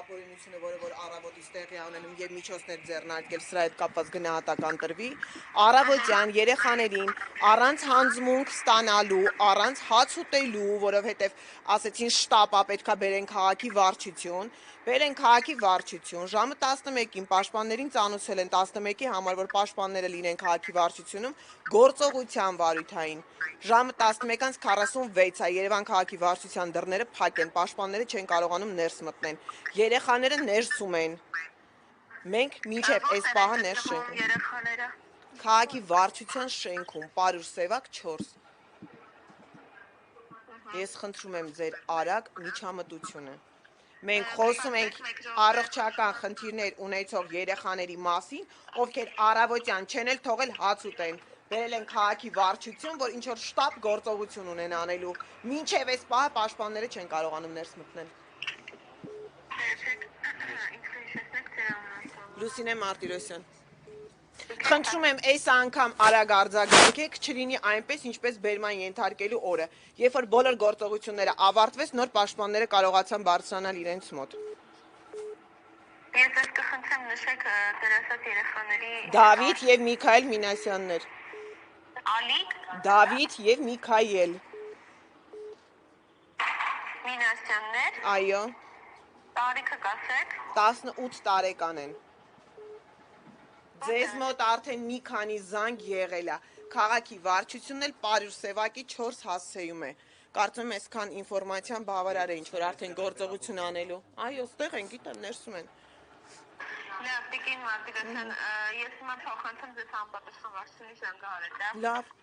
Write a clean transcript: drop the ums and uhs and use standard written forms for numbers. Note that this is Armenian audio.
ապօրինությունը, որը որ առավոտից տեղի ունենում եւ միջոցներ ձեռնարկել սրա հետ կապված գնահատական տրվի, առավոտյան երեխաներին առանց հանձմունք ստանալու, առանց հաց ուտելու, որովհետեւ ասեցին շտապա պետքա բերեն քաղաքի վարչություն, ժամը 11-ին պաշտպաններին ծանուցել են 11-ի համար, որ պաշտպանները լինեն քաղաքի վարչությունում, գործողության վարույթային։ Ժամը 11:46 է, Երևան քաղաքի վարչության դռները փակ են, պաշտպանները չեն կարողանում ներս մտնել։ Երեխաները ներսում են։ Մենք մինչև այս պահը ներս չենք։ Քաղաքի վարչության շենքում, Պարուր Սևակ 4։ Ես խնդրում եմ ձեր արագ միջամտությունը։ Մենք խոսում ենք առողջական խնդիրներ ունեցող երեխաների մասին, ովքեր առավոտյան չեն էլ թողել հաց ուտեն։ Բերել են քաղաքի վարչություն, որ ինչ-որ շտապ գործողություն ունեն անելու։ Մինչև այս պահը պաշտպանները չեն կարողանում ներս մտնել։ Լուսինե Մարտիրոսյան։ Խնդրում եմ այս անգամ արագ արձագանքեք, չլինի այնպես, ինչպես բերման ենթարկելու օրը, երբ որ բոլոր գործողությունները ավարտվեց, նոր պաշտպանները կարողացան բարձրանալ իրենց մոտ։ Ես ես կխնդրեմ նշեք դրասած երեխաների Դավիթ եւ Միքայել Մինասյաններ։ Ալիկ Դավիթ եւ Միքայել։ Մինասյաններ, Այո, տարիքը կասեք, 18 տարեկան են։ Ձեզ մոտ արդեն մի քանի զանգ եղել է։ Քաղաքի վարչությունն էլ Պարուր Սևակի 4 հասցեում է։ Կարծում եմ այսքան ինֆորմացիան բավարար է, ինչ որ արդեն գործողություն անելու։ Այո, ստեղ են, գիտեմ, ներսում են։ լավ, Տիկին Մարտիրոսյան, ես հիմա փոխանցեմ ձեզ անպատասխան վարչությունի զանգահարել, Լավ։